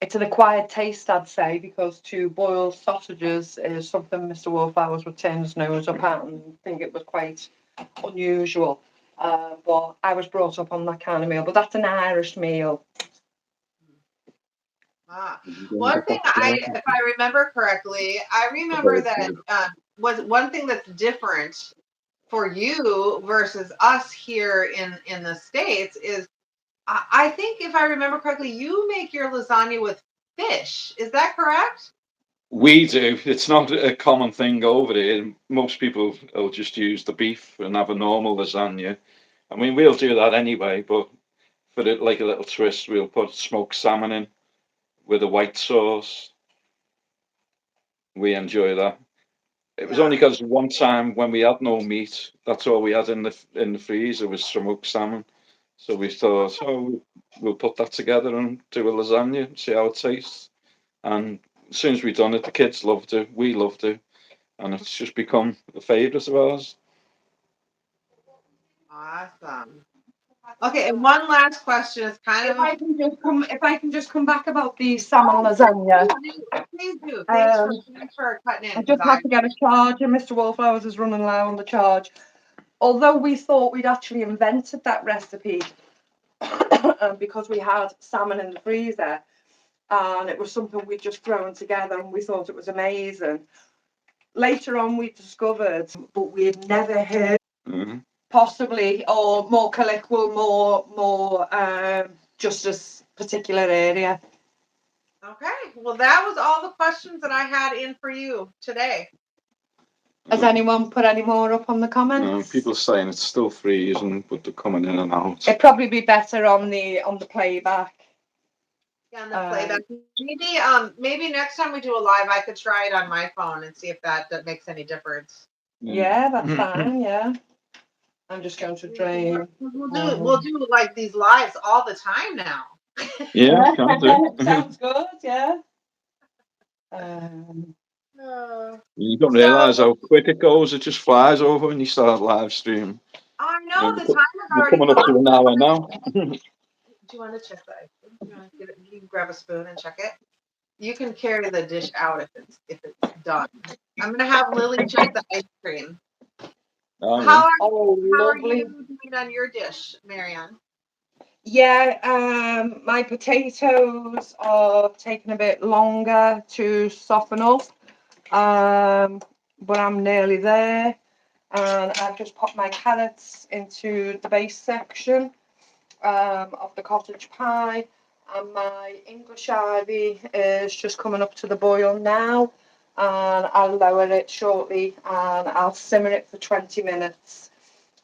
it's an acquired taste, I'd say, because to boil sausages is something Mr. Wallflowers would turn his nose up at and think it was quite unusual. But I was brought up on that kind of meal. But that's an Irish meal. One thing if I remember correctly, I remember that was one thing that's different for you versus us here in the States is I think if I remember correctly, you make your lasagna with fish. Is that correct? We do. It's not a common thing over here. Most people will just use the beef and have a normal lasagna. I mean, we'll do that anyway, but for it, like a little twist, we'll put smoked salmon in with a white sauce. We enjoy that. It was only because one time when we had no meat, that's all we had in the freezer was smoked salmon. So we thought, oh, we'll put that together and do a lasagna and see how it tastes. And as soon as we've done it, the kids loved it, we loved it, and it's just become a favourite of ours. Awesome. Okay, and one last question is kind If of I can just come back about the salmon lasagna. Please do. Thanks for cutting in. I just have to get a charger. Mr. Wallflowers is running low on the charge. Although we thought we'd actually invented that recipe because we had salmon in the freezer and it was something we'd just thrown together and we thought it was amazing. Later on we discovered, but we had never heard, possibly, or more colloquial, more just this particular area. Okay, well that was all the questions that I had in for you today. Has anyone put any more up on the comments? No, people are saying it's still freezing, but they're coming in and out. It'd probably be better on the playback. Yeah, on the playback. Maybe next time we do a live, I could try it on my phone and see if that makes any difference. Yeah, that's fine. Yeah, I'm just going to drain. We'll do like these lives all the time now. Yeah, can do. Sounds good. Yeah. You don't realise how quick it goes. It just flies over when you start live stream. I know, the timer's We're already coming up to an hour now. Do you want to check that? You can grab a spoon and check it. You can carry the dish out if it's done. I'm gonna have Lily check the ice cream. Oh, How yeah. are, Oh, how are lovely. you doing on your dish, Marianne? Yeah, my potatoes are taking a bit longer to soften up, but I'm nearly there. And I've just popped my carrots into the base section of the cottage pie, and my English ivy is just coming up to the boil now, and I'll lower it shortly and I'll simmer it for 20 minutes.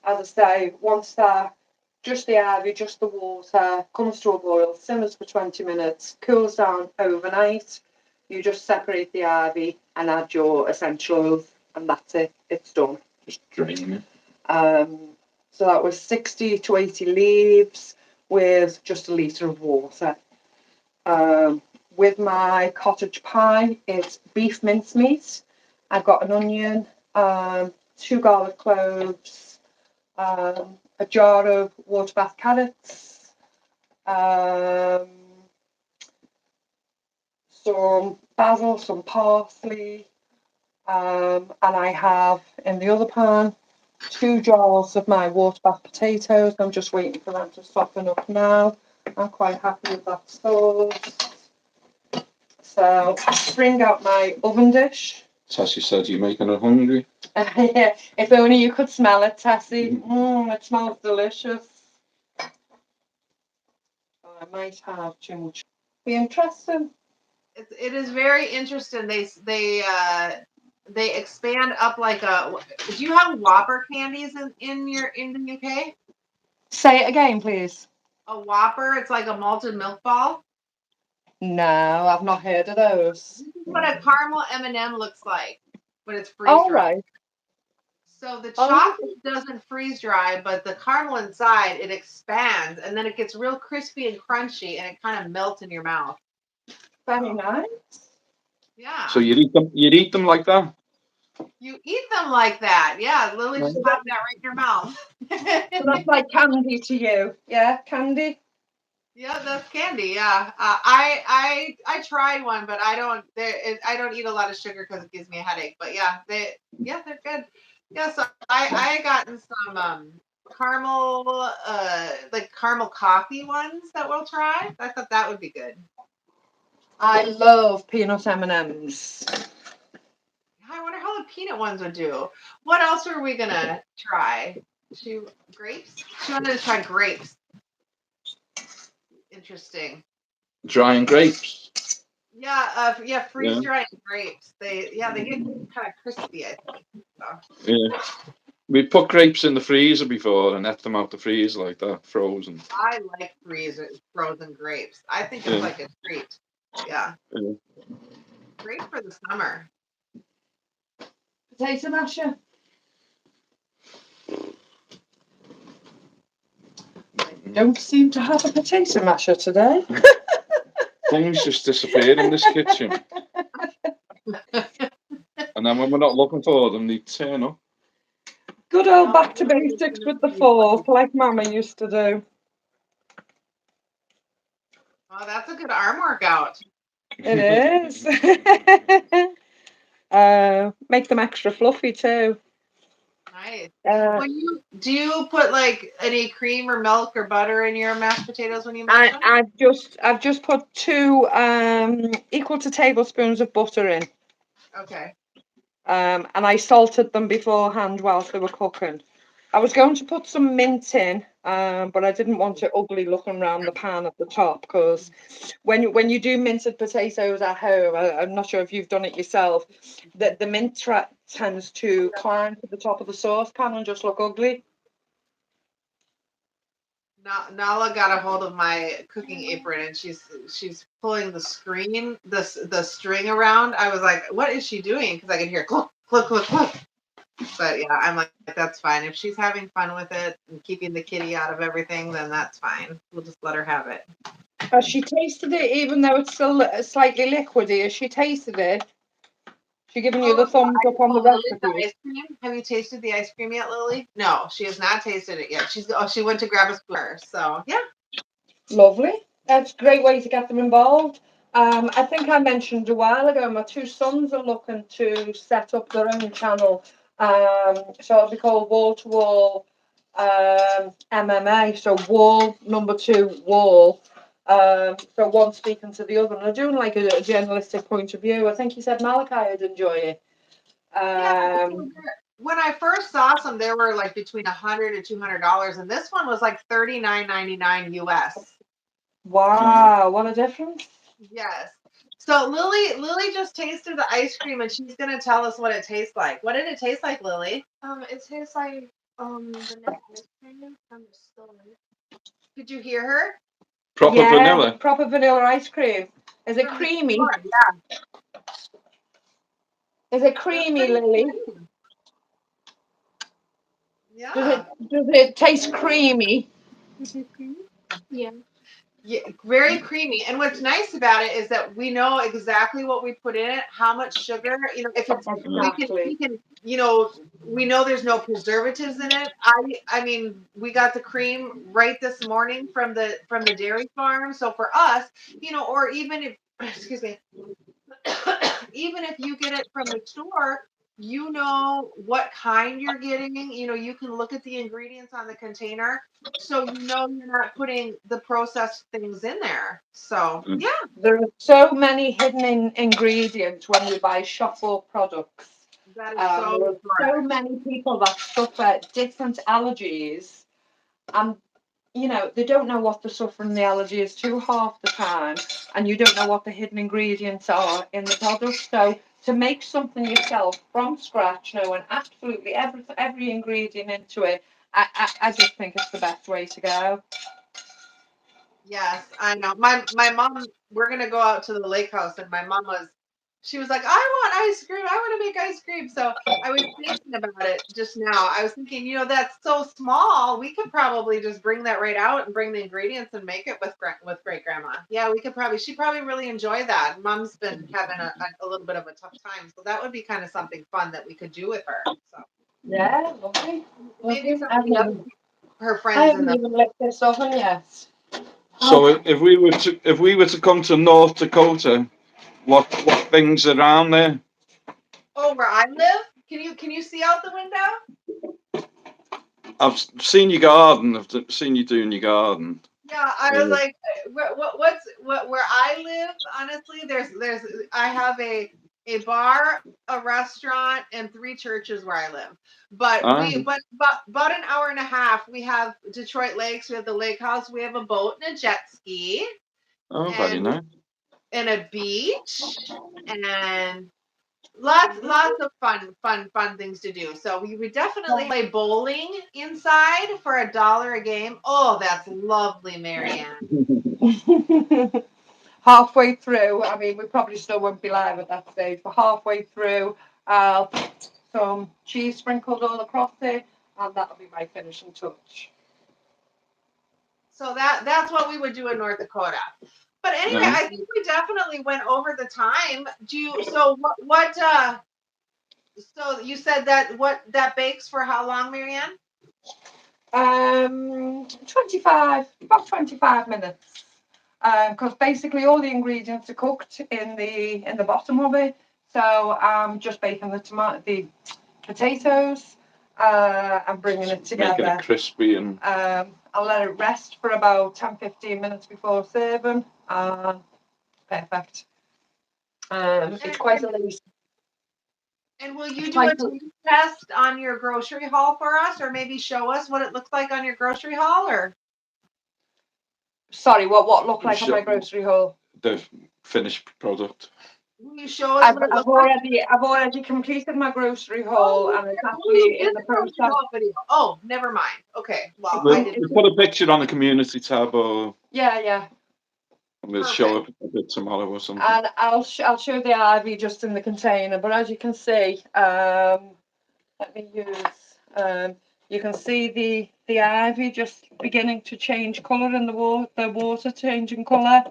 As I say, once that just the ivy, just the water comes to a boil, simmers for 20 minutes, cools down overnight. You just separate the ivy and add your essential oils, and that's it. It's done. Just drain it. So that was 60 to 80 leaves with just a litre of water. With my cottage pie, it's beef mincemeat. I've got an onion, 2 garlic cloves, a jar of water bath carrots, some basil, some parsley, and I have in the other pan 2 jars of my water bath potatoes. I'm just waiting for them to soften up now. I'm quite happy with that sauce. So I'll bring out my oven dish. Tassie said you're making her hungry. Yeah, if only you could smell it, Tessie. It smells delicious. I might have too much. Be interesting. It is very interesting. They expand up like a. Do you have Whopper candies in the UK? Say it again, please. A Whopper, it's like a malted milk ball. No, I've not heard of those. This is what a caramel M&M looks like, but it's freeze All dried. right. So the Oh. chocolate doesn't freeze dry, but the caramel inside it expands, and then it gets real crispy and crunchy, and it kind of melts in your mouth. Very nice. Yeah. So you'd eat them like that? You eat them like that. Yeah, Lily just Right. popped that right in your mouth. So that's like candy to you. Yeah, candy. Yeah, that's candy. Yeah, I tried one, but I don't eat a lot of sugar because it gives me a headache. But yeah, they're good. Yeah, so I gotten some caramel like caramel coffee ones that we'll try. I thought that would be good. I love peanut M&Ms. I wonder how the peanut ones would do. What else are we gonna try? Grapes? She wanted to try grapes. Interesting. Drying grapes. Yeah, freeze Yeah. dried grapes. They get kind of crispy, I think. So. Yeah. We put grapes in the freezer before and ate them out the freezer like that, frozen. I like frozen grapes. I think it's like a treat. Yeah. Great for the summer. Potato masher. Don't seem to have a potato masher today. Things just disappear in this kitchen. And then when we're not looking for them, they turn up. Good old back to basics with the fork, like Mama used to do. Oh, that's a good arm workout. It is. Make them extra fluffy too. Nice. Do you put like any cream or milk or butter in your mashed potatoes when you mash them? I've just put 2 equal to tablespoons of butter in. Okay. And I salted them beforehand whilst they were cooking. I was going to put some mint in, but I didn't want it ugly looking around the pan at the top, because when you do minted potatoes at home, I'm not sure if you've done it yourself, the mint tends to climb to the top of the saucepan and just look ugly. Nala got a hold of my cooking apron and she's pulling the string around. I was like, what is she doing? Because I could hear click, click, click, click. But yeah, I'm like, that's fine. If she's having fun with it and keeping the kitty out of everything, then that's fine. We'll just let her have it. Has she tasted it, even though it's still slightly liquidy? Has she tasted it? She giving you the thumbs up on the recipe? The ice cream. Have you tasted the ice cream yet, Lily? No, she has not tasted it yet. She went to grab a spoon. So yeah. Lovely. That's a great way to get them involved. I think I mentioned a while ago, my two sons are looking to set up their own channel. So it'll be called Wall to Wall MMA. So wall number two wall. So one speaking to the other, and they're doing like a journalistic point of view. I think he said Malachi would enjoy it. Yeah, when I first saw some, they were like between $100 and $200, and this one was like $39.99 US. Wow, what a difference! Yes. So Lily just tasted the ice cream, and she's gonna tell us what it tastes like. What did it taste like, Lily? It tastes like vanilla ice cream from the store. Did you hear her? Proper Yeah, vanilla. proper vanilla ice cream. Is it From the creamy? store, yeah. Is it That's creamy, pretty Lily? good. Does Yeah. it taste creamy? Is it creamy? Yeah. Yeah, very creamy. And what's nice about it is that we know exactly what we put in it, how much sugar. You know, if it's Exactly. we can we know there's no preservatives in it. I mean, we got the cream right this morning from the dairy farm. So for us, or even if excuse me, even if you get it from the store, you know what kind you're getting. You can look at the ingredients on the container, so you're not putting the processed things in there. So Mm. yeah, There are so many hidden ingredients when we buy shop or products. that is so There are so correct. many people that suffer different allergies, and they don't know what they're suffering the allergy is to half the time, and you don't know what the hidden ingredients are in the product. So to make something yourself from scratch, knowing absolutely every ingredient into it, I just think it's the best way to go. Yes, I know. My mom, we're gonna go out to the lake house, and my mom she was like, I want ice cream. I want to make ice cream. So I was thinking about it just now. I was thinking, that's so small. We could probably just bring that right out and bring the ingredients and make it with great grandma. Yeah, we could she probably really enjoy that. Mom's been having a little bit of a tough time, so that would be kind of something fun that we could do with her. So Yeah, lovely. maybe Lovely. some of the other her I friends in haven't the even licked this oven yet. So if we were to come to North Dakota, what things around there? Oh, where I live? Can you see out the window? I've seen your garden. I've seen you doing your garden. Yeah, I was like, where I live? Honestly, there's I have a bar, a restaurant, and 3 churches where I live. But Ah, but about an hour and a half, we have Detroit Lakes, we have the lake house, we have a boat and a jet ski, oh, very and nice. a beach, and lots of fun things to do. So we would definitely play bowling inside for $1 a game. Oh, that's lovely, Marianne. Halfway through, I mean, we probably still won't be live at that stage, but halfway through, I'll put some cheese sprinkled all across it, and that'll be my finishing touch. So that's what we would do in North Dakota. But anyway, Uh-huh. I think we definitely went over the time. So so you said that bakes for how long, Marianne? about 25 minutes. Because basically all the ingredients are cooked in the bottom of it. So I'm just baking the potatoes, and bringing it Making together. it crispy and I'll let it rest for about 10-15 minutes before serving. Perfect. It's quite a lazy. And will you do a taste test on your grocery haul for us, or maybe show us what it looks like on your grocery haul, or? Sorry, what looked like on Sure. my grocery haul? the finished product. Will you show us what it I've looks like? already completed my grocery haul, Oh, and it's you actually did in the the grocery process. haul video. Oh, never mind. Okay, well, I We'll, didn't. we'll put a picture on the community tab, or Yeah. we'll Perfect. show it a bit tomorrow or something. And I'll show the ivy just in the container, but as you can see, let me use. You can see the ivy just beginning to change colour in the water changing colour.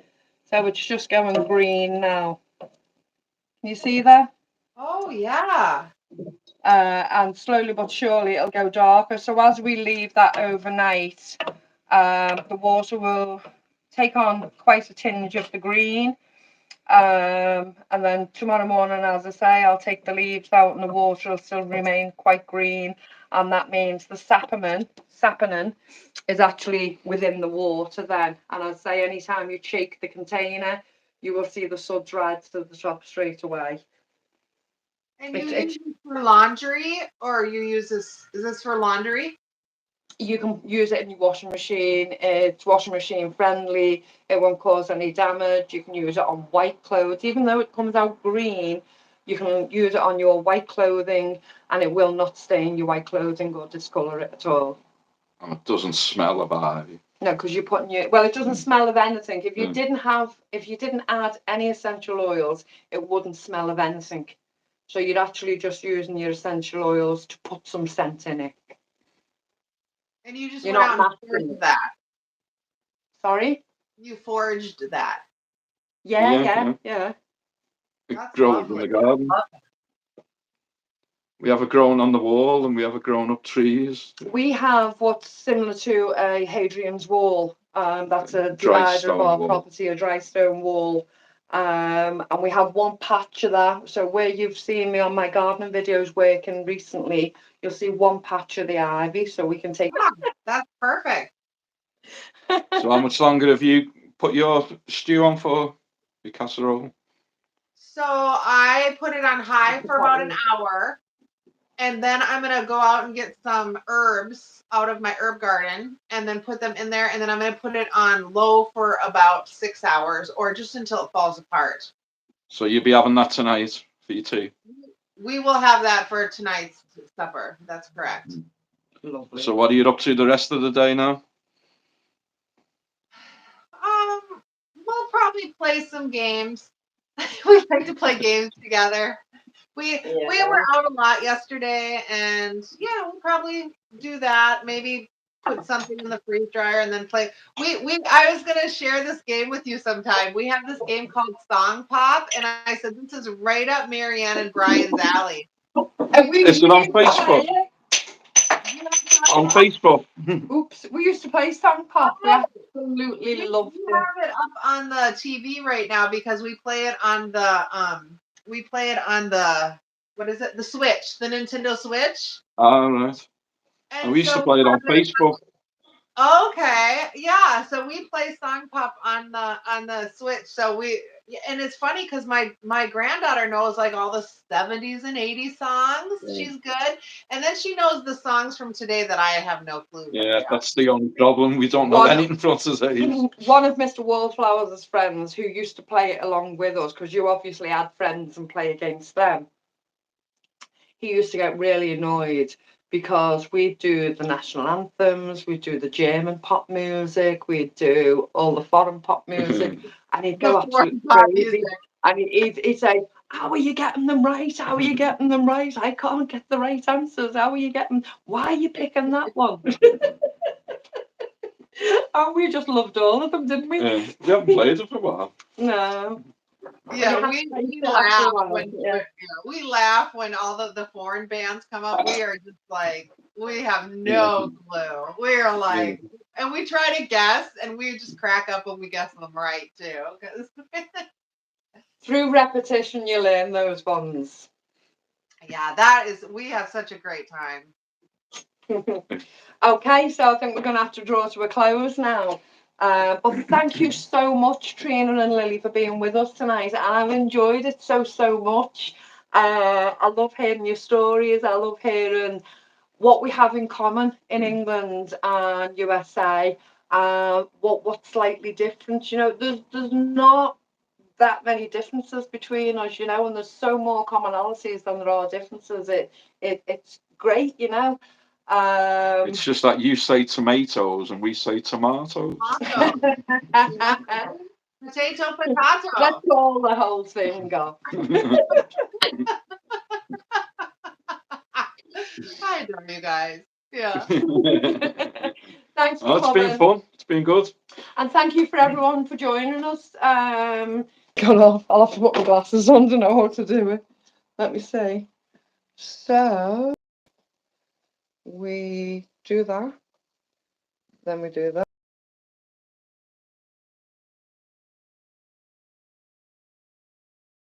So it's just going green now. Can you see that? Oh yeah. And slowly but surely it'll go darker. So as we leave that overnight, the water will take on quite a tinge of the green. And then tomorrow morning, as I say, I'll take the leaves out and the water will still remain quite green. And that means the saponin is actually within the water then. And as I say, anytime you shake the container, you will see the suds rise to the top straight away. And you use it for laundry, or you use this? Is this for laundry? You can use it in your washing machine. It's washing machine friendly. It won't cause any damage. You can use it on white clothes. Even though it comes out green, you can use it on your white clothing and it will not stain your white clothing or discolour it at all. And it doesn't smell of ivy. No, because you're putting it doesn't smell of anything. If you didn't add any essential oils, it wouldn't smell of anything. So you're actually just using your essential oils to put some scent in it. And you just You're went not out and mastering forged that. Sorry? You forged that. Yeah. It That's grows in lovely. the garden. We have it growing on the wall and we have it growing up trees. We have what's similar to a Hadrian's wall. That's a Dry divider of stone our wall. property, a dry stone wall. And we have one patch of that. So where you've seen me on my gardening videos working recently, you'll see one patch of the ivy. So we can take. Wow, that's perfect. So how much longer have you put your stew on for? Your casserole? So I put it on high for about an hour, and then I'm gonna go out and get some herbs out of my herb garden and then put them in there, and then I'm gonna put it on low for about 6 hours or just until it falls apart. So you'll be having that tonight for your tea? We will have that for tonight's supper. That's correct. Lovely. So what are you up to the rest of the day now? We'll probably play some games. We like to play games together. We were out a lot yesterday, and yeah, we'll probably do that. Maybe put something in the freeze dryer and then play. I was gonna share this game with you sometime. We have this game called Song Pop, and I said this is right up Marianne and Brian's alley. Is it on Facebook? On Facebook. Oops, we used to play Song Pop. We absolutely loved We it. have it up on the TV right now because we play it on the what is it? The Switch, the Nintendo Switch. All right. And we used to play it on Facebook. Okay, yeah. So we play Song Pop on the Switch. So and it's funny because my granddaughter knows like all the 70s and 80s songs. She's good, and then she knows the songs from today that I have no clue. Yeah, that's the only problem. We don't know anything from today's. One of Mr. Wallflower's friends who used to play it along with us, because you obviously had friends and play against them. He used to get really annoyed because we'd do the national anthems, we'd do the German pop music, we'd do all the foreign pop music, and he'd go absolutely crazy. And he'd say, "How are you getting them right? How are you getting them right? I can't get the right answers. How are you getting? Why are you picking that one?" And we just loved all of them, didn't we? Yeah, we haven't played it for a while. No. Yeah, we laugh when we laugh when all the foreign bands come up. We are just like, we have no clue. We are like, and we try to guess, and we just crack up when we guess them right too. Through repetition, you learn those ones. Yeah, we have such a great time. Okay, so I think we're going to have to draw to a close now. But thank you so much, Trina and Lily, for being with us tonight. And I've enjoyed it so much. I love hearing your stories. I love hearing what we have in common in England and USA. What's slightly different. You know, there's not that many differences between us, you know, and there's so more commonalities than there are differences. It's great, you know. It's just that you say tomatoes and we say tomatoes. Potato. Let's call the whole thing off. I adore you guys. Yeah. Thanks for it's been fun. It's been good. And thank you for everyone for joining us. Got off. I'll have to put my glasses on to know how to do it. Let me see. So we do that. Then we do that.